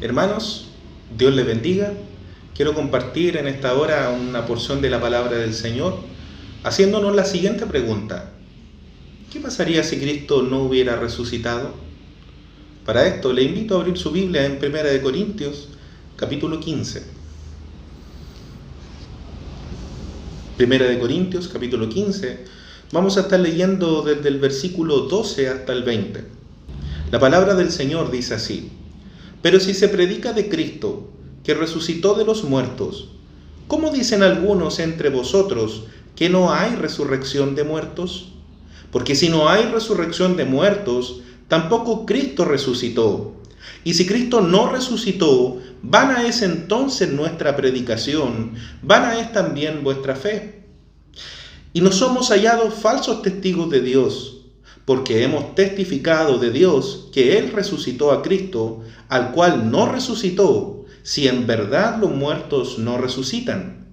Hermanos, Dios les bendiga. Quiero compartir en esta hora una porción de la palabra del Señor, haciéndonos la siguiente pregunta. ¿Qué pasaría si Cristo no hubiera resucitado? Para esto le invito a abrir su Biblia en 1 Corintios, capítulo 15. 1 Corintios, capítulo 15. Vamos a estar leyendo desde el versículo 12 hasta el 20. La palabra del Señor dice así: Pero si se predica de Cristo, que resucitó de los muertos, ¿cómo dicen algunos entre vosotros que no hay resurrección de muertos? Porque si no hay resurrección de muertos, tampoco Cristo resucitó. Y si Cristo no resucitó, vana es entonces nuestra predicación, vana es también vuestra fe. Y nos somos hallados falsos testigos de Dios, porque hemos testificado de Dios que Él resucitó a Cristo, al cual no resucitó, si en verdad los muertos no resucitan.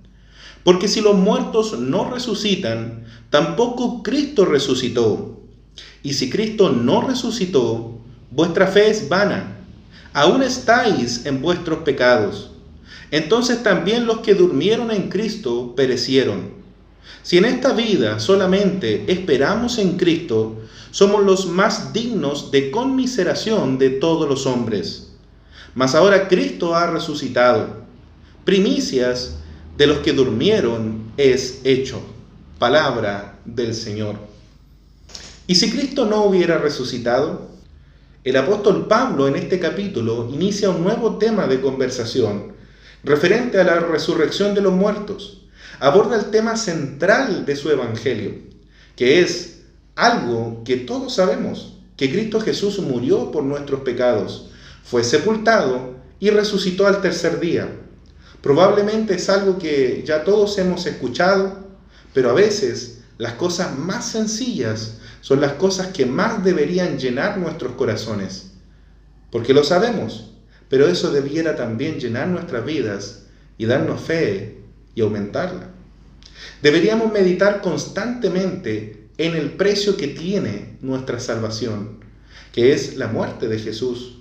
Porque si los muertos no resucitan, tampoco Cristo resucitó. Y si Cristo no resucitó, vuestra fe es vana, aún estáis en vuestros pecados. Entonces también los que durmieron en Cristo perecieron. Si en esta vida solamente esperamos en Cristo, somos los más dignos de conmiseración de todos los hombres. Mas ahora Cristo ha resucitado. Primicias de los que durmieron es hecho. Palabra del Señor. ¿Y si Cristo no hubiera resucitado? El apóstol Pablo en este capítulo inicia un nuevo tema de conversación referente a la resurrección de los muertos. Aborda el tema central de su evangelio, que es algo que todos sabemos, que Cristo Jesús murió por nuestros pecados, fue sepultado y resucitó al tercer día. Probablemente es algo que ya todos hemos escuchado, pero a veces las cosas más sencillas son las cosas que más deberían llenar nuestros corazones, porque lo sabemos, pero eso debiera también llenar nuestras vidas y darnos fe y aumentarla. Deberíamos meditar constantemente en el precio que tiene nuestra salvación, que es la muerte de Jesús.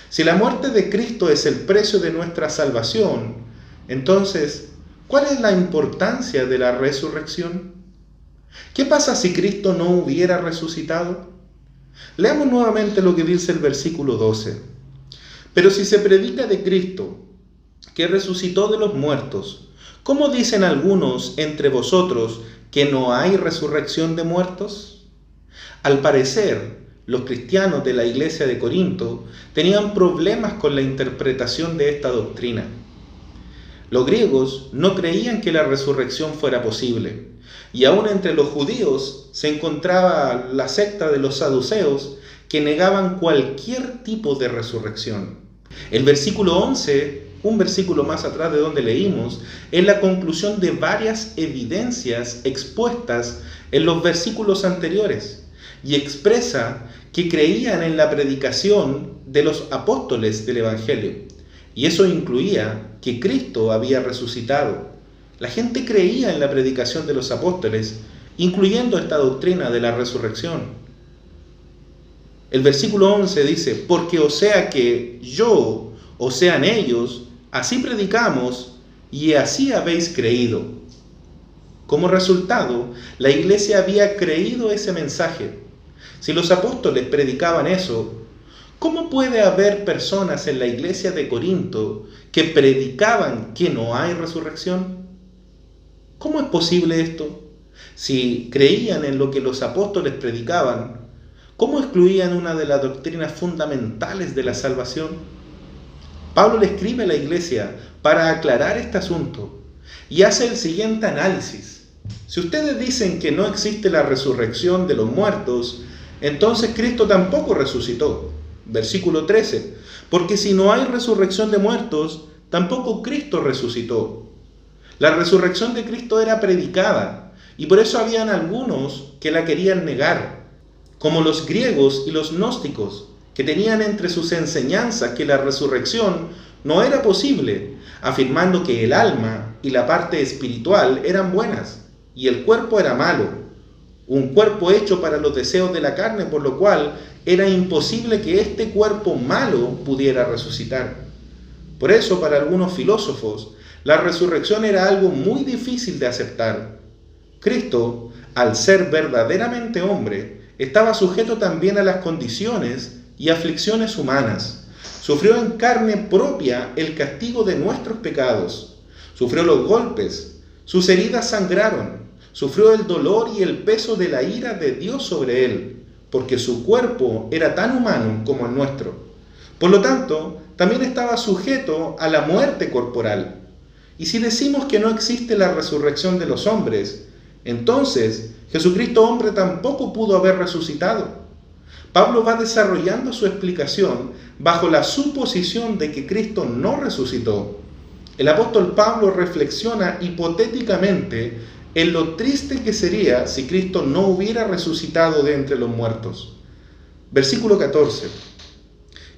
Si la muerte de Cristo es el precio de nuestra salvación, entonces, ¿cuál es la importancia de la resurrección? ¿Qué pasa si Cristo no hubiera resucitado? Leamos nuevamente lo que dice el versículo 12. Pero si se predica de Cristo, que resucitó de los muertos, ¿cómo dicen algunos entre vosotros que no hay resurrección de muertos? Al parecer, los cristianos de la iglesia de Corinto tenían problemas con la interpretación de esta doctrina. Los griegos no creían que la resurrección fuera posible, y aún entre los judíos se encontraba la secta de los saduceos que negaban cualquier tipo de resurrección. El versículo 11, un versículo más atrás de donde leímos, es la conclusión de varias evidencias expuestas en los versículos anteriores y expresa que creían en la predicación de los apóstoles del Evangelio. Y eso incluía que Cristo había resucitado. La gente creía en la predicación de los apóstoles, incluyendo esta doctrina de la resurrección. El versículo 11 dice: porque o sea que yo, o sean ellos, así predicamos y así habéis creído. Como resultado, la iglesia había creído ese mensaje. Si los apóstoles predicaban eso, ¿cómo puede haber personas en la iglesia de Corinto que predicaban que no hay resurrección? ¿Cómo es posible esto? Si creían en lo que los apóstoles predicaban, ¿cómo excluían una de las doctrinas fundamentales de la salvación? Pablo le escribe a la iglesia para aclarar este asunto y hace el siguiente análisis. Si ustedes dicen que no existe la resurrección de los muertos, entonces Cristo tampoco resucitó. Versículo 13. Porque si no hay resurrección de muertos, tampoco Cristo resucitó. La resurrección de Cristo era predicada y por eso habían algunos que la querían negar, como los griegos y los gnósticos, que tenían entre sus enseñanzas que la resurrección no era posible, afirmando que el alma y la parte espiritual eran buenas y el cuerpo era malo, un cuerpo hecho para los deseos de la carne, por lo cual era imposible que este cuerpo malo pudiera resucitar. Por eso, para algunos filósofos, la resurrección era algo muy difícil de aceptar. Cristo, al ser verdaderamente hombre, estaba sujeto también a las condiciones y aflicciones humanas. Sufrió en carne propia el castigo de nuestros pecados. Sufrió los golpes, sus heridas sangraron, sufrió el dolor y el peso de la ira de Dios sobre él, porque su cuerpo era tan humano como el nuestro. Por lo tanto, también estaba sujeto a la muerte corporal. Y si decimos que no existe la resurrección de los hombres, entonces Jesucristo hombre tampoco pudo haber resucitado. Pablo va desarrollando su explicación bajo la suposición de que Cristo no resucitó. El apóstol Pablo reflexiona hipotéticamente en lo triste que sería si Cristo no hubiera resucitado de entre los muertos. Versículo 14.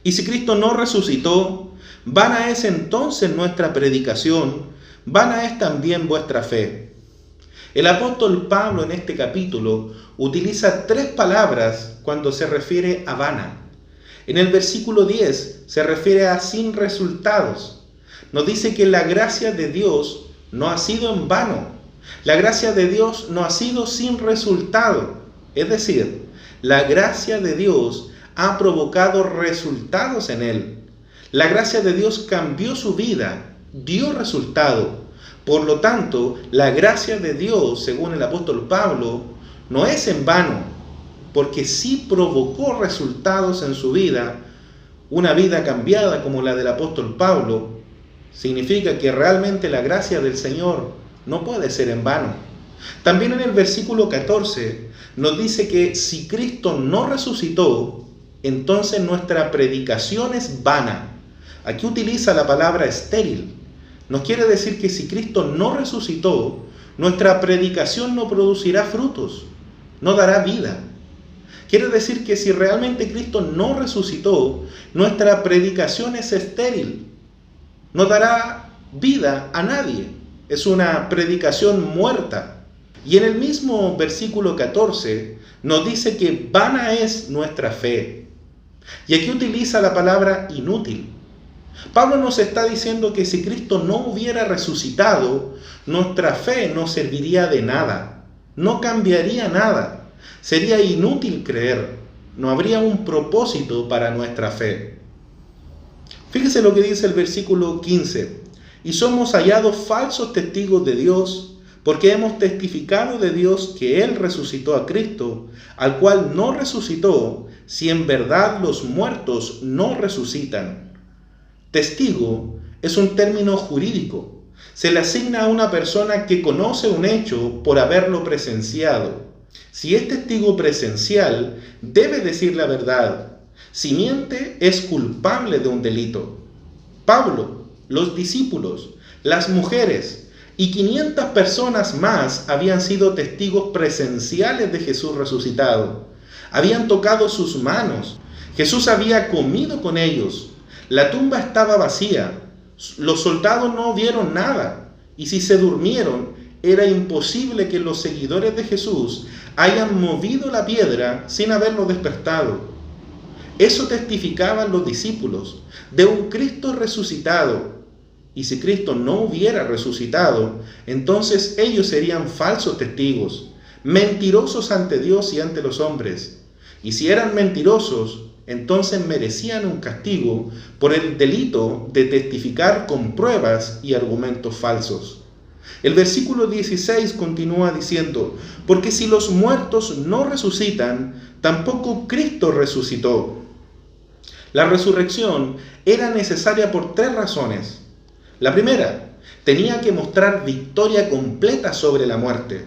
Y si Cristo no resucitó, vana es entonces nuestra predicación, vana es también vuestra fe. El apóstol Pablo en este capítulo utiliza 3 palabras cuando se refiere a vana. En el versículo 10 se refiere a sin resultados. Nos dice que la gracia de Dios no ha sido en vano. La gracia de Dios no ha sido sin resultado. Es decir, la gracia de Dios ha provocado resultados en él. La gracia de Dios cambió su vida, dio resultado. Por lo tanto, la gracia de Dios, según el apóstol Pablo, no es en vano, porque sí provocó resultados en su vida. Una vida cambiada como la del apóstol Pablo significa que realmente la gracia del Señor no puede ser en vano. También en el versículo 14 nos dice que si Cristo no resucitó, entonces nuestra predicación es vana. Aquí utiliza la palabra estéril. Nos quiere decir que si Cristo no resucitó, nuestra predicación no producirá frutos, no dará vida. Quiere decir que si realmente Cristo no resucitó, nuestra predicación es estéril, no dará vida a nadie. Es una predicación muerta. Y en el mismo versículo 14 nos dice que vana es nuestra fe. Y aquí utiliza la palabra inútil. Pablo nos está diciendo que si Cristo no hubiera resucitado, nuestra fe no serviría de nada, no cambiaría nada, sería inútil creer, no habría un propósito para nuestra fe. Fíjese lo que dice el versículo 15, y somos hallados falsos testigos de Dios, porque hemos testificado de Dios que Él resucitó a Cristo, al cual no resucitó, si en verdad los muertos no resucitan. Testigo es un término jurídico. Se le asigna a una persona que conoce un hecho por haberlo presenciado. Si es testigo presencial, debe decir la verdad. Si miente, es culpable de un delito. Pablo, los discípulos, las mujeres y 500 personas más habían sido testigos presenciales de Jesús resucitado. Habían tocado sus manos. Jesús había comido con ellos. La tumba estaba vacía, los soldados no vieron nada, y si se durmieron, era imposible que los seguidores de Jesús hayan movido la piedra sin haberlo despertado. Eso testificaban los discípulos de un Cristo resucitado, y si Cristo no hubiera resucitado, entonces ellos serían falsos testigos, mentirosos ante Dios y ante los hombres. Y si eran mentirosos, entonces merecían un castigo por el delito de testificar con pruebas y argumentos falsos. El versículo 16 continúa diciendo, porque si los muertos no resucitan, tampoco Cristo resucitó. La resurrección era necesaria por 3 razones. La primera, tenía que mostrar victoria completa sobre la muerte.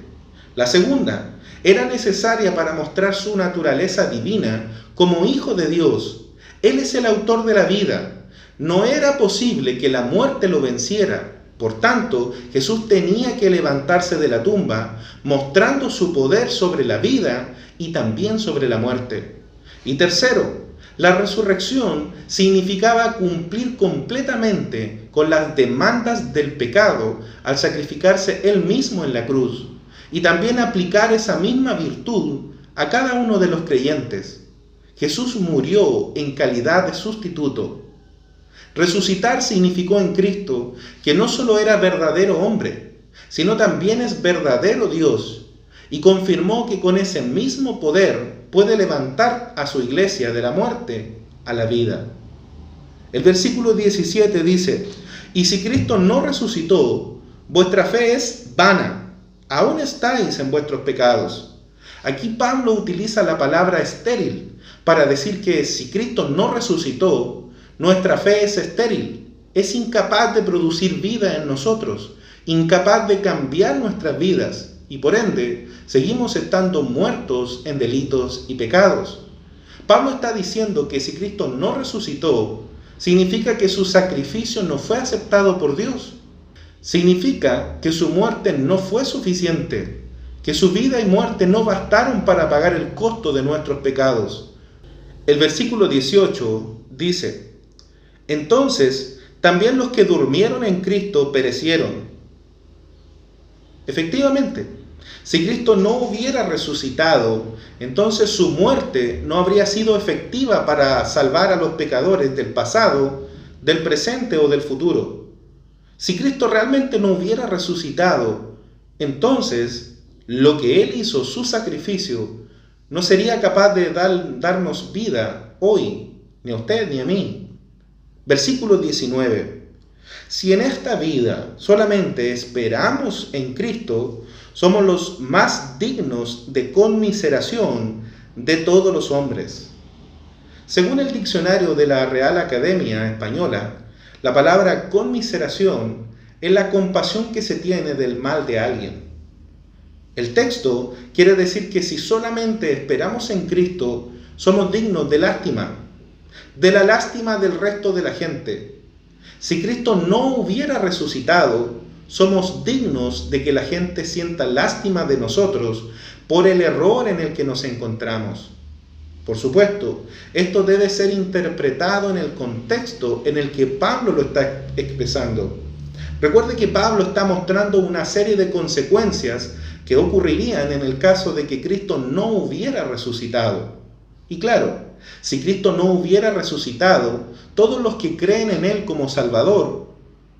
La segunda, era necesaria para mostrar su naturaleza divina como Hijo de Dios. Él es el autor de la vida. No era posible que la muerte lo venciera. Por tanto, Jesús tenía que levantarse de la tumba, mostrando su poder sobre la vida y también sobre la muerte. Y tercero, la resurrección significaba cumplir completamente con las demandas del pecado al sacrificarse Él mismo en la cruz, y también aplicar esa misma virtud a cada uno de los creyentes. Jesús murió en calidad de sustituto. Resucitar significó en Cristo que no solo era verdadero hombre, sino también es verdadero Dios, y confirmó que con ese mismo poder puede levantar a su iglesia de la muerte a la vida. El versículo 17 dice: y si Cristo no resucitó, vuestra fe es vana, aún estáis en vuestros pecados. Aquí Pablo utiliza la palabra estéril para decir que si Cristo no resucitó, nuestra fe es estéril, es incapaz de producir vida en nosotros, incapaz de cambiar nuestras vidas, y por ende seguimos estando muertos en delitos y pecados. Pablo está diciendo que si Cristo no resucitó, significa que su sacrificio no fue aceptado por Dios. Significa que su muerte no fue suficiente, que su vida y muerte no bastaron para pagar el costo de nuestros pecados. El versículo 18 dice: entonces también los que durmieron en Cristo perecieron. Efectivamente, si Cristo no hubiera resucitado, entonces su muerte no habría sido efectiva para salvar a los pecadores del pasado, del presente o del futuro. Si Cristo realmente no hubiera resucitado, entonces lo que Él hizo, su sacrificio, no sería capaz de darnos vida hoy, ni a usted ni a mí. Versículo 19. Si en esta vida solamente esperamos en Cristo, somos los más dignos de conmiseración de todos los hombres. Según el diccionario de la Real Academia Española, la palabra conmiseración es la compasión que se tiene del mal de alguien. El texto quiere decir que si solamente esperamos en Cristo, somos dignos de lástima, de la lástima del resto de la gente. Si Cristo no hubiera resucitado, somos dignos de que la gente sienta lástima de nosotros por el error en el que nos encontramos. Por supuesto, esto debe ser interpretado en el contexto en el que Pablo lo está expresando. Recuerde que Pablo está mostrando una serie de consecuencias que ocurrirían en el caso de que Cristo no hubiera resucitado. Y claro, si Cristo no hubiera resucitado, todos los que creen en Él como Salvador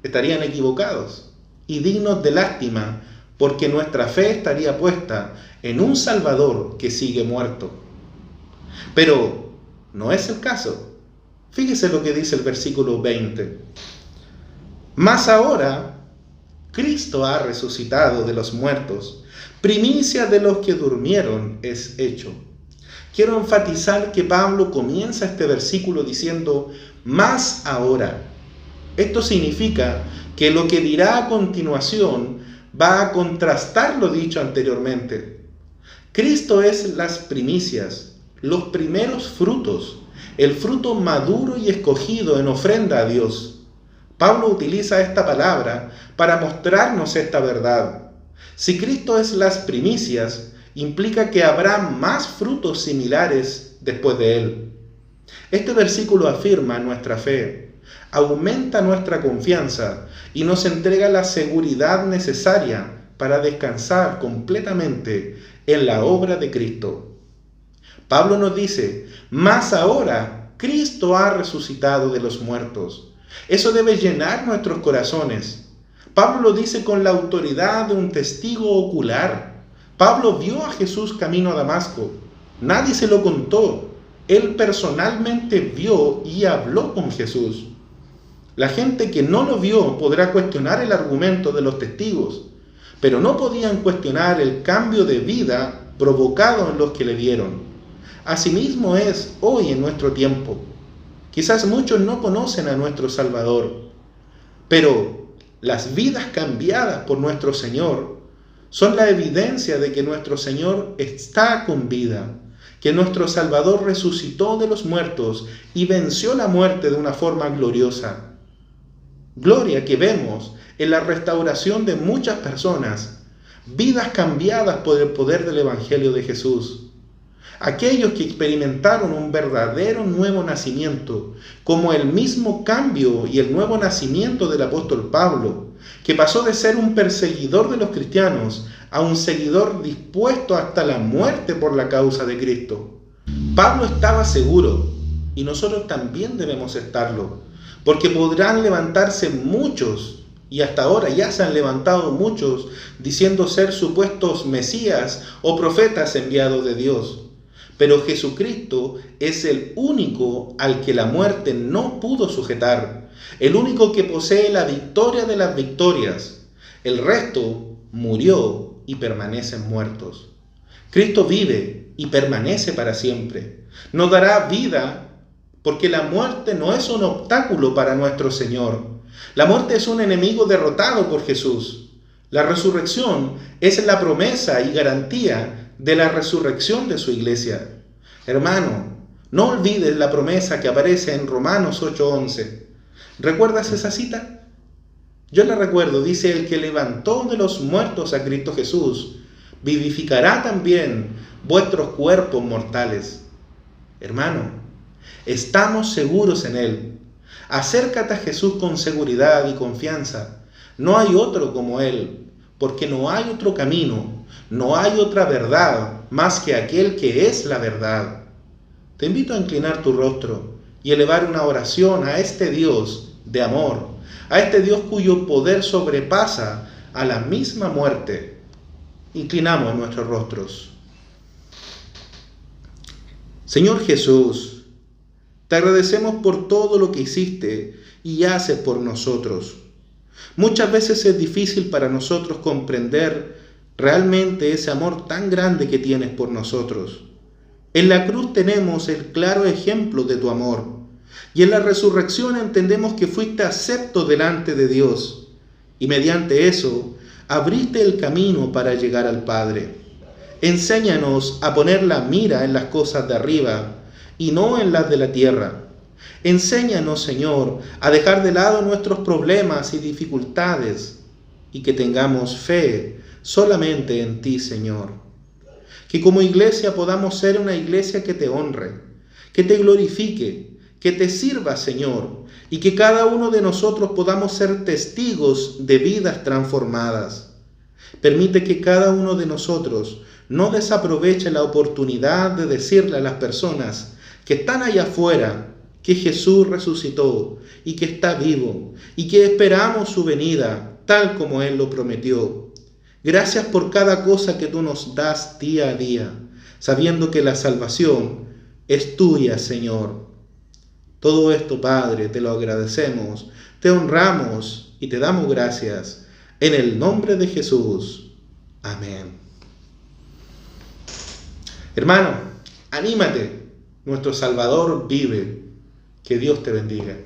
estarían equivocados y dignos de lástima, porque nuestra fe estaría puesta en un Salvador que sigue muerto. Pero no es el caso. Fíjese lo que dice el versículo 20. Mas ahora Cristo ha resucitado de los muertos, primicia de los que durmieron es hecho. Quiero enfatizar que Pablo comienza este versículo diciendo: mas ahora. Esto significa que lo que dirá a continuación va a contrastar lo dicho anteriormente. Cristo es las primicias, los primeros frutos, el fruto maduro y escogido en ofrenda a Dios. Pablo utiliza esta palabra para mostrarnos esta verdad. Si Cristo es las primicias, implica que habrá más frutos similares después de Él. Este versículo afirma nuestra fe, aumenta nuestra confianza y nos entrega la seguridad necesaria para descansar completamente en la obra de Cristo. Pablo nos dice: mas ahora Cristo ha resucitado de los muertos. Eso debe llenar nuestros corazones. Pablo lo dice con la autoridad de un testigo ocular. Pablo vio a Jesús camino a Damasco. Nadie se lo contó. Él personalmente vio y habló con Jesús. La gente que no lo vio podrá cuestionar el argumento de los testigos, pero no podían cuestionar el cambio de vida provocado en los que le vieron. Asimismo es hoy en nuestro tiempo. Quizás muchos no conocen a nuestro Salvador, pero las vidas cambiadas por nuestro Señor son la evidencia de que nuestro Señor está con vida, que nuestro Salvador resucitó de los muertos y venció la muerte de una forma gloriosa. Gloria que vemos en la restauración de muchas personas, vidas cambiadas por el poder del Evangelio de Jesús. Aquellos que experimentaron un verdadero nuevo nacimiento, como el mismo cambio y el nuevo nacimiento del apóstol Pablo, que pasó de ser un perseguidor de los cristianos a un seguidor dispuesto hasta la muerte por la causa de Cristo. Pablo estaba seguro, y nosotros también debemos estarlo, porque podrán levantarse muchos, y hasta ahora ya se han levantado muchos, diciendo ser supuestos mesías o profetas enviados de Dios. Pero Jesucristo es el único al que la muerte no pudo sujetar, el único que posee la victoria de las victorias. El resto murió y permanecen muertos. Cristo vive y permanece para siempre. Nos dará vida porque la muerte no es un obstáculo para nuestro Señor. La muerte es un enemigo derrotado por Jesús. La resurrección es la promesa y garantía de la resurrección de su iglesia. Hermano, no olvides la promesa que aparece en Romanos 8:11. ¿Recuerdas esa cita? Yo la recuerdo. Dice: el que levantó de los muertos a Cristo Jesús, vivificará también vuestros cuerpos mortales. Hermano, estamos seguros en Él. Acércate a Jesús con seguridad y confianza. No hay otro como Él, porque no hay otro camino, no hay otra verdad más que aquel que es la verdad. Te invito a inclinar tu rostro y elevar una oración a este Dios de amor, a este Dios cuyo poder sobrepasa a la misma muerte. Inclinamos nuestros rostros. Señor Jesús, te agradecemos por todo lo que hiciste y haces por nosotros. Muchas veces es difícil para nosotros comprender realmente ese amor tan grande que tienes por nosotros. En la cruz tenemos el claro ejemplo de tu amor, y en la resurrección entendemos que fuiste acepto delante de Dios, y mediante eso abriste el camino para llegar al Padre. Enséñanos a poner la mira en las cosas de arriba y no en las de la tierra. Enséñanos, Señor, a dejar de lado nuestros problemas y dificultades y que tengamos fe solamente en ti, Señor. Que como iglesia podamos ser una iglesia que te honre, que te glorifique, que te sirva, Señor, y que cada uno de nosotros podamos ser testigos de vidas transformadas. Permite que cada uno de nosotros no desaproveche la oportunidad de decirle a las personas que están allá afuera que Jesús resucitó y que está vivo y que esperamos su venida tal como Él lo prometió. Gracias por cada cosa que tú nos das día a día, sabiendo que la salvación es tuya, Señor. Todo esto, Padre, te lo agradecemos, te honramos y te damos gracias. En el nombre de Jesús. Amén. Hermano, anímate. Nuestro Salvador vive. Que Dios te bendiga.